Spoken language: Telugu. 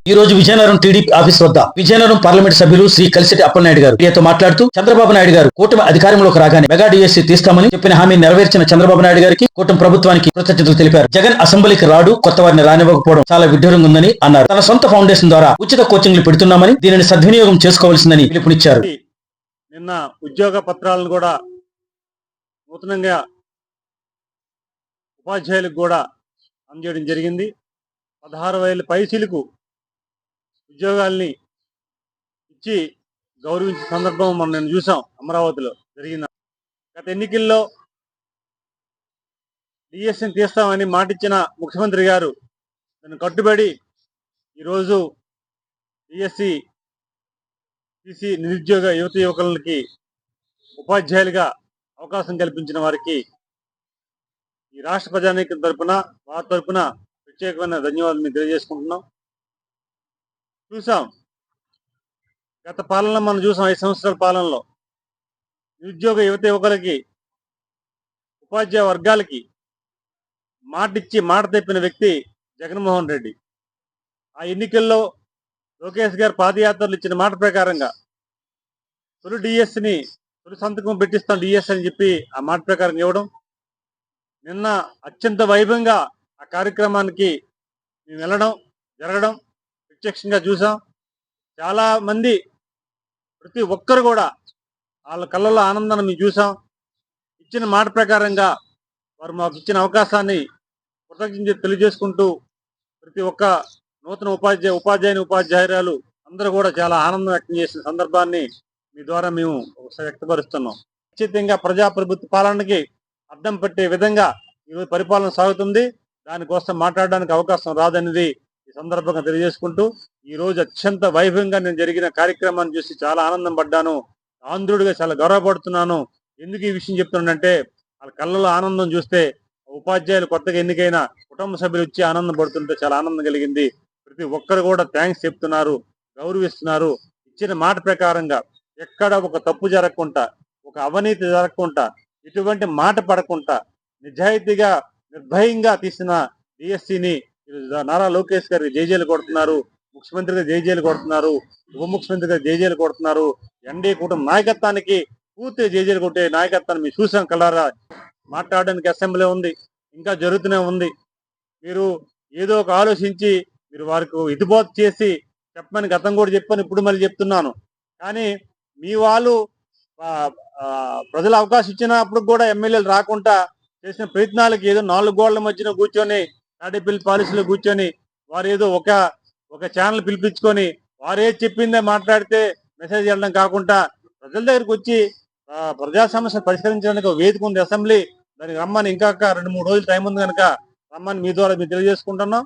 ఈ రోజు విజయనగరం టీడీపీ ఆఫీస్ వద్ద విజయనగరం పార్లమెంట్ సభ్యులు శ్రీ కలిసిటి అప్పలనాయుడు గారు మీడియాతో మాట్లాడుతూ చంద్రబాబు నాయుడు గారు కూటమి అధికారంలోకి రాగానే మెగా డిఎస్సీ తీస్తామని చెప్పిన హామీ నెరవేర్చిన చంద్రబాబు నాయుడు గారికి కూటమి ప్రభుత్వానికి కృతజ్ఞతలు తెలిపారు. జగన్ అసెంబ్లీకి రాడు, కొత్త వారిని రానివ్వకపోవడం చాలా విడ్డూరంగా ఉందని అన్నారు. తన సొంత ఫౌండేషన్ ద్వారా ఉచిత కోచింగ్లు పెడుతున్నామని దీనిని సద్వినియోగం చేసుకోవాల్సిందని పిలుపునిచ్చారు. నిన్న ఉద్యోగ పత్రాలను కూడా నూతనంగా ఉపాధ్యాయులకు కూడా అందజేయడం జరిగింది. 16,000 పైసలకు ఉద్యోగాల్ని ఇచ్చి గౌరవించిన సందర్భం మనం నేను చూసాం. అమరావతిలో జరిగిన గత ఎన్నికల్లో డిఎస్సీని తీస్తామని మాటిచ్చిన ముఖ్యమంత్రి గారు దాన్ని కట్టుబడి ఈరోజు డిఎస్సీ తీసి నిరుద్యోగ యువకులకి ఉపాధ్యాయులుగా అవకాశం కల్పించిన వారికి ఈ రాష్ట్ర ప్రజానీకం తరపున వారి తరపున ప్రత్యేకమైన ధన్యవాదాలు తెలియజేసుకుంటున్నాం. చూసాం గత పాలన మనం చూసాం. 5 సంవత్సరాల పాలనలో నిరుద్యోగ యువకులకి ఉపాధ్యాయ వర్గాలకి మాటిచ్చి మాట తప్పిన వ్యక్తి జగన్మోహన్ రెడ్డి. ఆ ఎన్నికల్లో లోకేష్ గారు పాదయాత్రలు ఇచ్చిన మాట ప్రకారంగా తొలి డిఎస్సిని తొలి సంతకం పెట్టిస్తాం డిఎస్ అని చెప్పి ఆ మాట ప్రకారం ఇవ్వడం, నిన్న అత్యంత వైభవంగా ఆ కార్యక్రమానికి మేము వెళ్ళడం జరగడం ప్రత్యక్షంగా చూసాం. చాలా మంది ప్రతి ఒక్కరు కూడా వాళ్ళ కళ్ళల్లో ఆనందాన్ని మేము చూసాం. ఇచ్చిన మాట ప్రకారంగా వారు మాకు ఇచ్చిన అవకాశాన్ని కృతజ్ఞత తెలియజేసుకుంటూ ప్రతి ఒక్క నూతన ఉపాధ్యాయురాలు అందరూ కూడా చాలా ఆనందం వ్యక్తం చేసిన సందర్భాన్ని మీ ద్వారా మేము ఒకసారి వ్యక్తపరుస్తున్నాం. ఖచ్చితంగా ప్రజాప్రభుత్వ పాలనకి అద్దం పట్టే విధంగా ఈరోజు పరిపాలన సాగుతుంది. దానికోసం మాట్లాడడానికి అవకాశం రాదనేది ఈ సందర్భంగా తెలియజేసుకుంటూ ఈ రోజు అత్యంత వైభవంగా నేను జరిగిన కార్యక్రమాన్ని చూసి చాలా ఆనందం పడ్డాను. ఆంధ్రుడిగా చాలా గౌరవపడుతున్నాను. ఎందుకు ఈ విషయం చెప్తున్నానంటే వాళ్ళ కళ్ళలో ఆనందం చూస్తే ఉపాధ్యాయులు కొత్తగా ఎన్నికైన కుటుంబ సభ్యులు వచ్చి ఆనందం పడుతుంటే చాలా ఆనందం కలిగింది. ప్రతి ఒక్కరు కూడా థ్యాంక్స్ చెప్తున్నారు, గౌరవిస్తున్నారు. ఇచ్చిన మాట ప్రకారంగా ఎక్కడ ఒక తప్పు జరగకుండా, ఒక అవినీతి జరగకుండా, ఎటువంటి మాట పడకుండా నిజాయితీగా నిర్భయంగా తీసిన డిఎస్సిని నారా లోకేష్ గారికి జైజేలు కొడుతున్నారు, ముఖ్యమంత్రిగా జైజేలు కొడుతున్నారు, ఉప ముఖ్యమంత్రిగా జైజేలు కొడుతున్నారు. ఎన్డీఏ కూటమి నాయకత్వానికి పూర్తి జైజేలు కొట్టే నాయకత్వాన్ని మేము చూసాం కలరా. మాట్లాడడానికి అసెంబ్లీ ఉంది, ఇంకా జరుగుతూనే ఉంది. మీరు ఏదో ఒక ఆలోచించి మీరు వారికి ఇదిబోధ చేసి చెప్పమని గతం కూడా చెప్పాను, ఇప్పుడు మళ్ళీ చెప్తున్నాను. కానీ మీ వాళ్ళు ప్రజలు అవకాశం ఇచ్చినప్పుడు కూడా ఎమ్మెల్యేలు రాకుండా చేసిన ప్రయత్నాలకి ఏదో 4 గోళ్ల మధ్యన కూర్చొని తాడేపల్లి పాలసీలో కూర్చొని వారు ఏదో ఒక ఛానల్ పిలిపించుకొని వారే చెప్పిందే మాట్లాడితే మెసేజ్ వెళ్ళడం కాకుండా ప్రజల దగ్గరికి వచ్చి ప్రజా సమస్యలు పరిష్కరించడానికి ఒక వేదిక ఉంది అసెంబ్లీ. దానికి రమ్మని ఇంకా 2-3 రోజులు టైం ఉంది కనుక రమ్మని మీ ద్వారా మేము తెలియజేసుకుంటున్నాం.